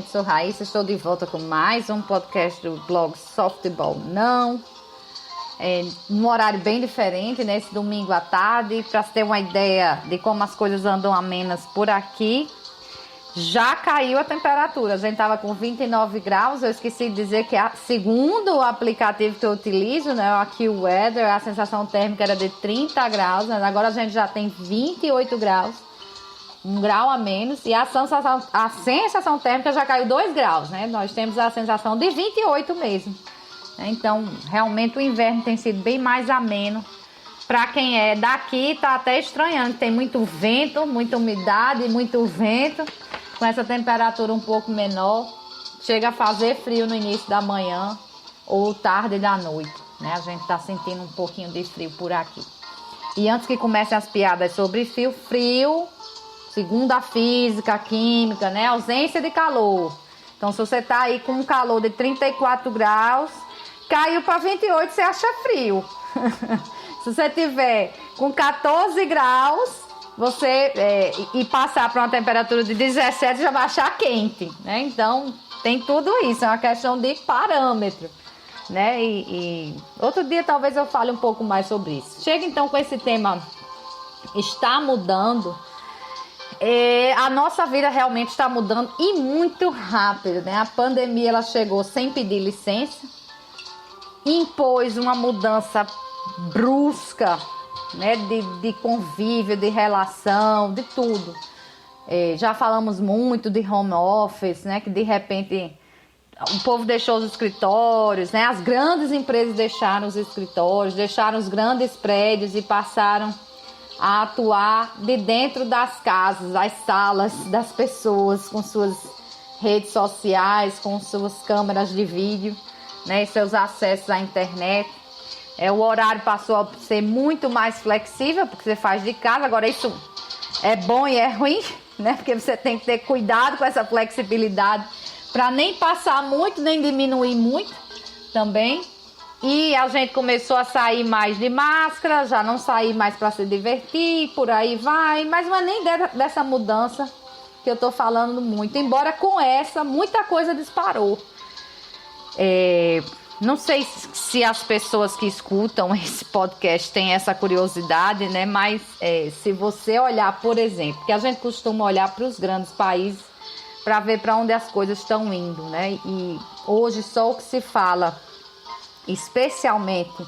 gente, sou Raíssa, estou de volta com mais um podcast do blog Softball Não. Num horário bem diferente, nesse domingo à tarde, para ter uma ideia de como as coisas andam amenas por aqui. Já caiu a temperatura, a gente estava com 29 graus, eu esqueci de dizer que segundo o aplicativo que eu utilizo, né, o AccuWeather, a sensação térmica era de 30 graus, né, agora a gente já tem 28 graus, 1 grau a menos, e a sensação térmica já caiu 2 graus, né, nós temos a sensação de 28 mesmo. Então, realmente o inverno tem sido bem mais ameno. Para quem é daqui, tá até estranhando, tem muito vento, muita umidade, muito vento. Com essa temperatura um pouco menor, chega a fazer frio no início da manhã ou tarde da noite, né? A gente tá sentindo um pouquinho de frio por aqui. E antes que comecem as piadas sobre frio, segundo a física, a química, né? Ausência de calor. Então, se você tá aí com um calor de 34 graus, caiu para 28, você acha frio. Se você tiver com 14 graus, e passar para uma temperatura de 17, já vai achar quente, né? Então, tem tudo isso, é uma questão de parâmetro, né? E outro dia talvez eu fale um pouco mais sobre isso. Chega então com esse tema, está mudando. A nossa vida realmente está mudando e muito rápido, né? A pandemia, ela chegou sem pedir licença, impôs uma mudança brusca, né, de convívio, de relação, de tudo. Já falamos muito de home office, né, que de repente o povo deixou os escritórios, né, as grandes empresas deixaram os escritórios, deixaram os grandes prédios e passaram a atuar de dentro das casas, as salas das pessoas, com suas redes sociais, com suas câmeras de vídeo, né, e seus acessos à internet. O horário passou a ser muito mais flexível, porque você faz de casa. Agora, isso é bom e é ruim, né? Porque você tem que ter cuidado com essa flexibilidade para nem passar muito, nem diminuir muito também. E a gente começou a sair mais de máscara, já não sair mais para se divertir, por aí vai. Mas não é nem dessa mudança que eu tô falando muito. Embora com essa, muita coisa disparou. Não sei se as pessoas que escutam esse podcast têm essa curiosidade, né? Mas se você olhar, por exemplo, que a gente costuma olhar para os grandes países para ver para onde as coisas estão indo, né? E hoje só o que se fala, especialmente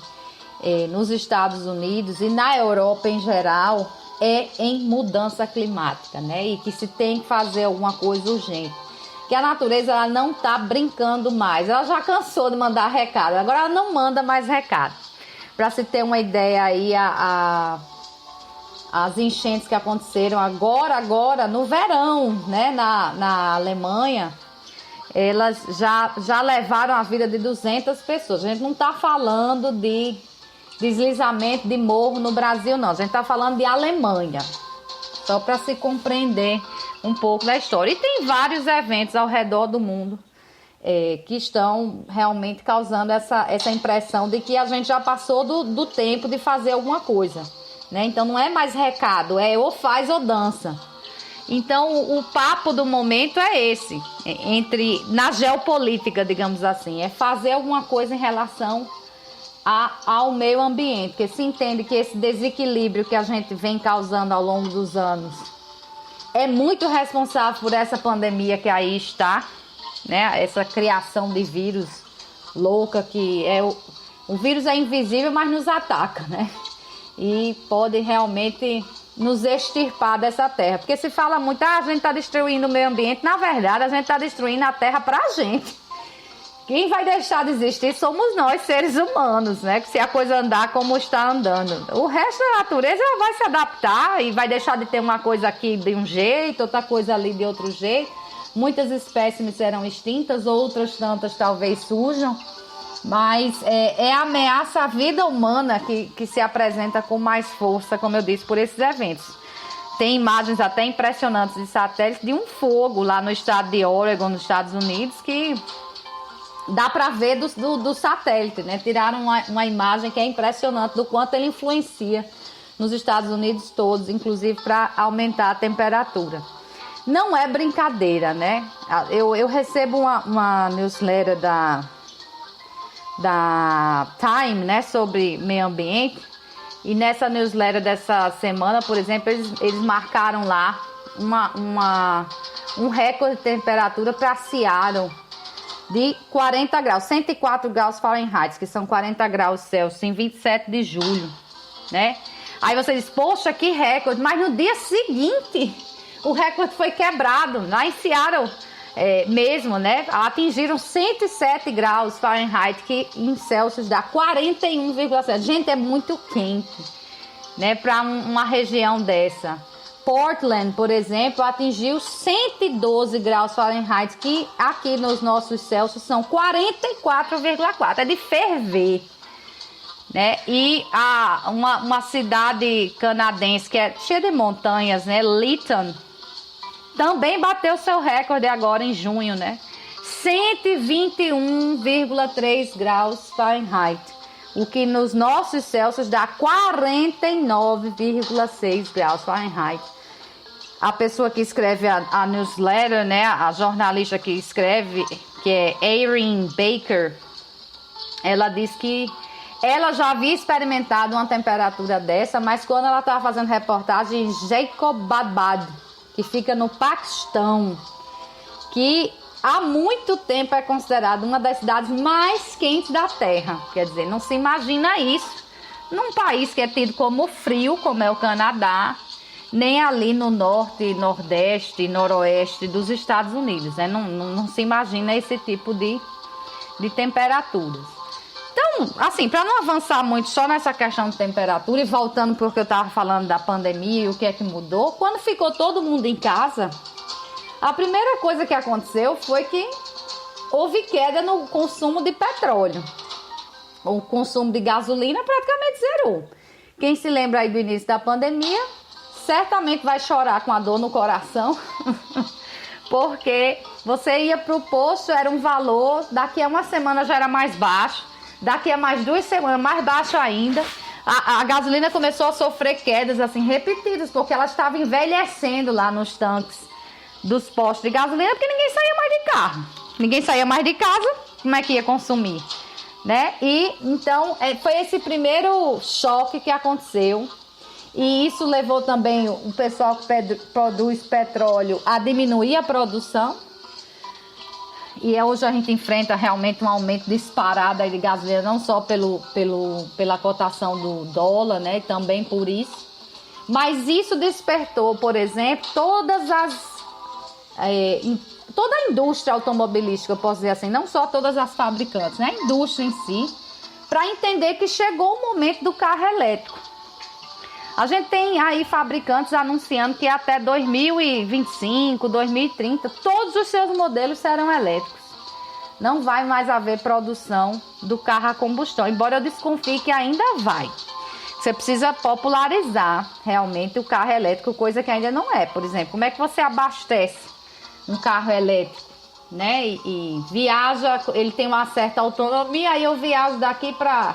nos Estados Unidos e na Europa em geral, é em mudança climática, né? E que se tem que fazer alguma coisa urgente. Que a natureza, ela não está brincando mais, ela já cansou de mandar recado, agora ela não manda mais recado. Para se ter uma ideia aí, as enchentes que aconteceram agora no verão, né, na Alemanha, elas já levaram a vida de 200 pessoas. A gente não está falando de deslizamento de morro no Brasil, não, a gente está falando de Alemanha, só para se compreender um pouco da história. E tem vários eventos ao redor do mundo que estão realmente causando essa impressão de que a gente já passou do tempo de fazer alguma coisa, né? Então não é mais recado, ou faz ou dança. Então o papo do momento é esse, na geopolítica, digamos assim, é fazer alguma coisa em relação ao meio ambiente, porque se entende que esse desequilíbrio que a gente vem causando ao longo dos anos é muito responsável por essa pandemia que aí está, né? Essa criação de vírus louca que o vírus é invisível, mas nos ataca, né? E pode realmente nos extirpar dessa terra. Porque se fala muito, a gente está destruindo o meio ambiente. Na verdade, a gente está destruindo a terra para a gente. Quem vai deixar de existir somos nós, seres humanos, né? Que se a coisa andar como está andando. O resto da natureza vai se adaptar e vai deixar de ter uma coisa aqui de um jeito, outra coisa ali de outro jeito. Muitas espécies serão extintas, outras tantas talvez surjam. Mas é a ameaça à vida humana que se apresenta com mais força, como eu disse, por esses eventos. Tem imagens até impressionantes de satélites de um fogo lá no estado de Oregon, nos Estados Unidos, que dá para ver do satélite, né? Tiraram uma imagem que é impressionante do quanto ele influencia nos Estados Unidos todos, inclusive para aumentar a temperatura. não é brincadeira, né? Eu recebo uma newsletter da Time, né, sobre meio ambiente, e nessa newsletter dessa semana, por exemplo, eles marcaram lá um recorde de temperatura para Seattle de 40 graus, 104 graus Fahrenheit, que são 40 graus Celsius, em 27 de julho, né? Aí você diz, poxa, que recorde, mas no dia seguinte o recorde foi quebrado, lá em Seattle mesmo, né? Atingiram 107 graus Fahrenheit, que em Celsius dá 41,7. Gente, é muito quente, né? Para uma região dessa. Portland, por exemplo, atingiu 112 graus Fahrenheit, que aqui nos nossos Celsius são 44,4. É de ferver, né? E uma cidade canadense que é cheia de montanhas, né? Lytton, também bateu seu recorde agora em junho, né? 121,3 graus Fahrenheit, o que nos nossos Celsius dá 49,6 graus Fahrenheit. A pessoa que escreve a newsletter, né? A jornalista que escreve, que é Erin Baker, ela diz que ela já havia experimentado uma temperatura dessa, mas quando ela estava fazendo reportagem em Jacobabad, que fica no Paquistão, que há muito tempo é considerada uma das cidades mais quentes da Terra. Quer dizer, não se imagina isso num país que é tido como frio, como é o Canadá, nem ali no norte, nordeste, noroeste dos Estados Unidos, né? Não se imagina esse tipo de temperaturas. Então, assim, para não avançar muito só nessa questão de temperatura, e voltando porque eu estava falando da pandemia e o que é que mudou, quando ficou todo mundo em casa, a primeira coisa que aconteceu foi que houve queda no consumo de petróleo. O consumo de gasolina praticamente zerou. Quem se lembra aí do início da pandemia, certamente vai chorar com a dor no coração, porque você ia para o posto, era um valor, daqui a uma semana já era mais baixo, daqui a mais 2 semanas mais baixo ainda. A gasolina começou a sofrer quedas assim repetidas, porque ela estava envelhecendo lá nos tanques dos postos de gasolina, porque ninguém saía mais de carro, ninguém saía mais de casa, como é que ia consumir, né? E então foi esse primeiro choque que aconteceu, e isso levou também o pessoal que produz petróleo a diminuir a produção. E hoje a gente enfrenta realmente um aumento disparado aí de gasolina, não só pela cotação do dólar, né? E também por isso. Mas isso despertou, por exemplo, toda a indústria automobilística, eu posso dizer assim, não só todas as fabricantes, né? A indústria em si, para entender que chegou o momento do carro elétrico. A gente tem aí fabricantes anunciando que até 2025, 2030, todos os seus modelos serão elétricos. Não vai mais haver produção do carro a combustão, embora eu desconfie que ainda vai. Você precisa popularizar realmente o carro elétrico, coisa que ainda não é. Por exemplo, como é que você abastece um carro elétrico, né? E viaja, ele tem uma certa autonomia, aí eu viajo daqui para...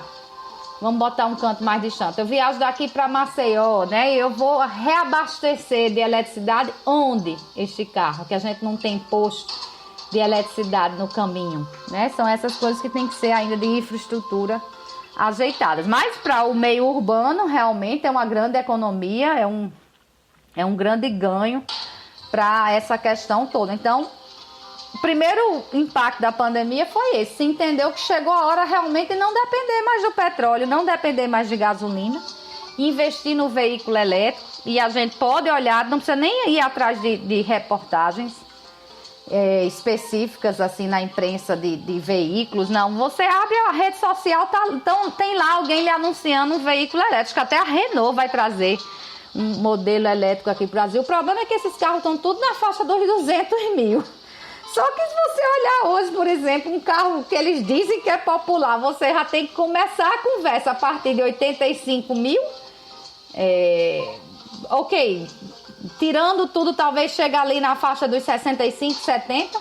Vamos botar um canto mais distante. Eu viajo daqui para Maceió, né? E eu vou reabastecer de eletricidade onde este carro? Que a gente não tem posto de eletricidade no caminho, né? São essas coisas que tem que ser ainda de infraestrutura ajeitadas. Mas para o meio urbano, realmente é uma grande economia, é um grande ganho para essa questão toda. Então, o primeiro impacto da pandemia foi esse. Se entendeu que chegou a hora realmente de não depender mais do petróleo, não depender mais de gasolina, investir no veículo elétrico. E a gente pode olhar, não precisa nem ir atrás de reportagens específicas assim na imprensa de veículos, não. Você abre a rede social, então tem lá alguém lhe anunciando um veículo elétrico. Até a Renault vai trazer um modelo elétrico aqui para o Brasil. O problema é que esses carros estão tudo na faixa dos 200 mil. Só que se você olhar hoje, por exemplo, um carro que eles dizem que é popular, você já tem que começar a conversa a partir de 85 mil. Ok, tirando tudo, talvez chegue ali na faixa dos 65, 70,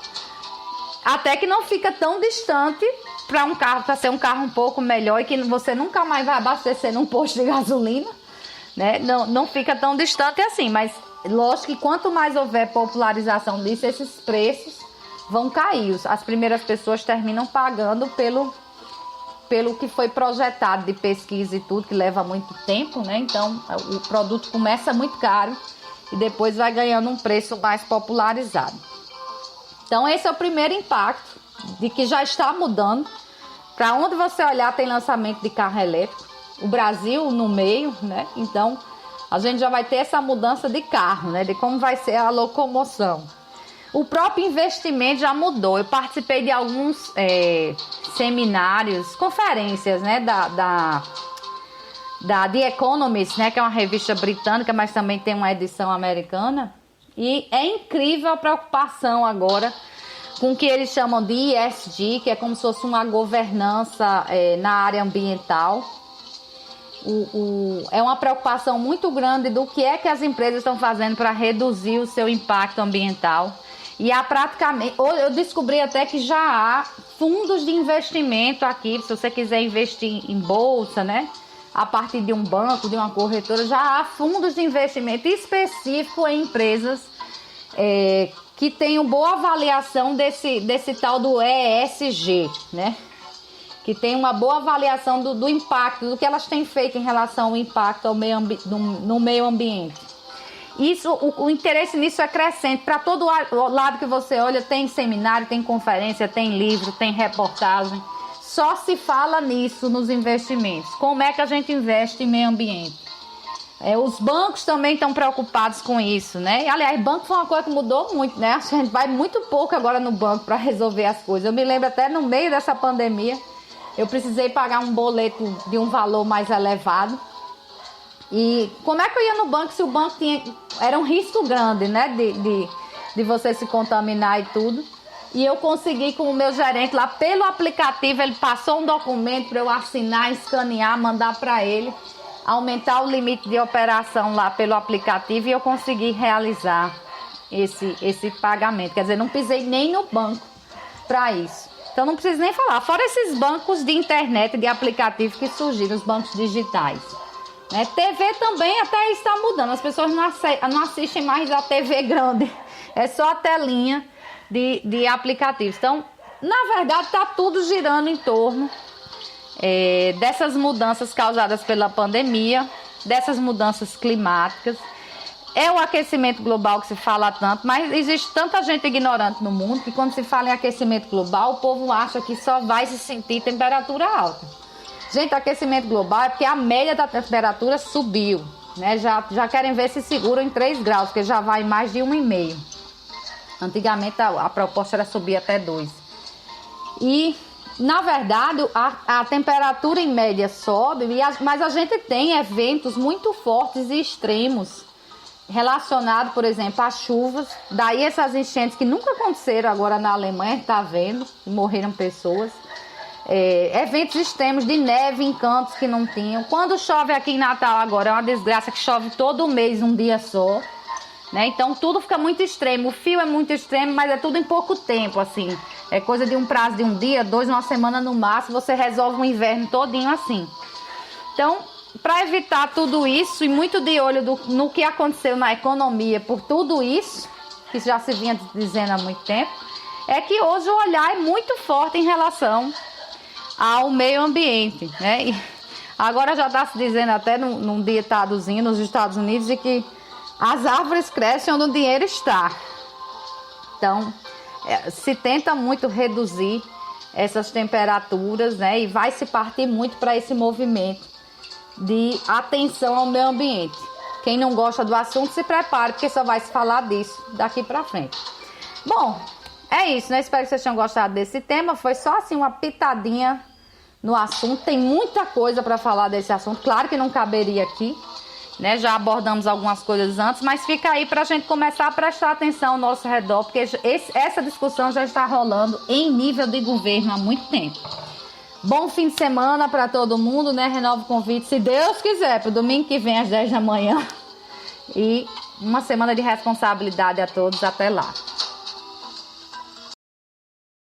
até que não fica tão distante para um carro, para ser um carro um pouco melhor e que você nunca mais vai abastecer num posto de gasolina, né? Não fica tão distante assim, mas lógico que quanto mais houver popularização disso, esses preços vão cair. As primeiras pessoas terminam pagando pelo que foi projetado de pesquisa e tudo, que leva muito tempo, né? Então, o produto começa muito caro e depois vai ganhando um preço mais popularizado. Então, esse é o primeiro impacto de que já está mudando. Para onde você olhar tem lançamento de carro elétrico. O Brasil no meio, né? Então, a gente já vai ter essa mudança de carro, né? De como vai ser a locomoção. O próprio investimento já mudou. Eu participei de alguns seminários, conferências, né? Da The Economist, né? Que é uma revista britânica, mas também tem uma edição americana. E é incrível a preocupação agora com o que eles chamam de ESG, que é como se fosse uma governança na área ambiental. É uma preocupação muito grande do que é que as empresas estão fazendo para reduzir o seu impacto ambiental. E praticamente, eu descobri até que já há fundos de investimento aqui, se você quiser investir em bolsa, né? A partir de um banco, de uma corretora, já há fundos de investimento específico em empresas que tenham boa avaliação desse tal do ESG, né? Que tem uma boa avaliação do impacto, do que elas têm feito em relação ao impacto no meio ambiente. Isso, o interesse nisso é crescente. Para todo lado que você olha, tem seminário, tem conferência, tem livro, tem reportagem. Só se fala nisso nos investimentos. Como é que a gente investe em meio ambiente? Os bancos também estão preocupados com isso, né? Aliás, banco foi uma coisa que mudou muito, né? A gente vai muito pouco agora no banco para resolver as coisas. Eu me lembro até no meio dessa pandemia, eu precisei pagar um boleto de um valor mais elevado. E como é que eu ia no banco se o banco era um risco grande, né? De você se contaminar e tudo. E eu consegui com o meu gerente lá pelo aplicativo, ele passou um documento para eu assinar, escanear, mandar para ele, aumentar o limite de operação lá pelo aplicativo e eu consegui realizar esse pagamento. Quer dizer, não pisei nem no banco para isso. Então não preciso nem falar. Fora esses bancos de internet, de aplicativo que surgiram, os bancos digitais. Né? TV também até está mudando. As pessoas não assistem mais a TV grande. É só a telinha de aplicativos. Então, na verdade, está tudo girando em torno dessas mudanças causadas pela pandemia, dessas mudanças climáticas. É o aquecimento global que se fala tanto, mas existe tanta gente ignorante no mundo que quando se fala em aquecimento global, o povo acha que só vai se sentir temperatura alta. Gente, aquecimento global é porque a média da temperatura subiu, né? Já querem ver se seguram em 3 graus, porque já vai mais de 1,5. Antigamente a proposta era subir até 2. E, na verdade, a temperatura em média sobe, mas a gente tem eventos muito fortes e extremos relacionado, por exemplo, a chuvas, daí essas enchentes que nunca aconteceram agora na Alemanha, está vendo, morreram pessoas, eventos extremos de neve em cantos que não tinham. Quando chove aqui em Natal agora, é uma desgraça que chove todo mês um dia só, né? Então tudo fica muito extremo, o fio é muito extremo, mas é tudo em pouco tempo, assim, é coisa de um prazo de um dia, 2, uma semana no máximo, você resolve um inverno todinho assim. Então, para evitar tudo isso e muito de olho no que aconteceu na economia por tudo isso, que já se vinha dizendo há muito tempo, é que hoje o olhar é muito forte em relação ao meio ambiente, né? E agora já está se dizendo até num ditadozinho nos Estados Unidos de que as árvores crescem onde o dinheiro está. Então, se tenta muito reduzir essas temperaturas, né? E vai se partir muito para esse movimento de atenção ao meio ambiente. Quem não gosta do assunto, se prepare, porque só vai se falar disso daqui pra frente. Bom, é isso, né? Espero que vocês tenham gostado desse tema. Foi só assim uma pitadinha no assunto. Tem muita coisa para falar desse assunto. Claro que não caberia aqui, né? Já abordamos algumas coisas antes, mas fica aí pra gente começar a prestar atenção ao nosso redor, porque essa discussão já está rolando em nível de governo há muito tempo. Bom fim de semana para todo mundo, né? Renovo o convite, se Deus quiser, para o domingo que vem às 10 da manhã. E uma semana de responsabilidade a todos. Até lá.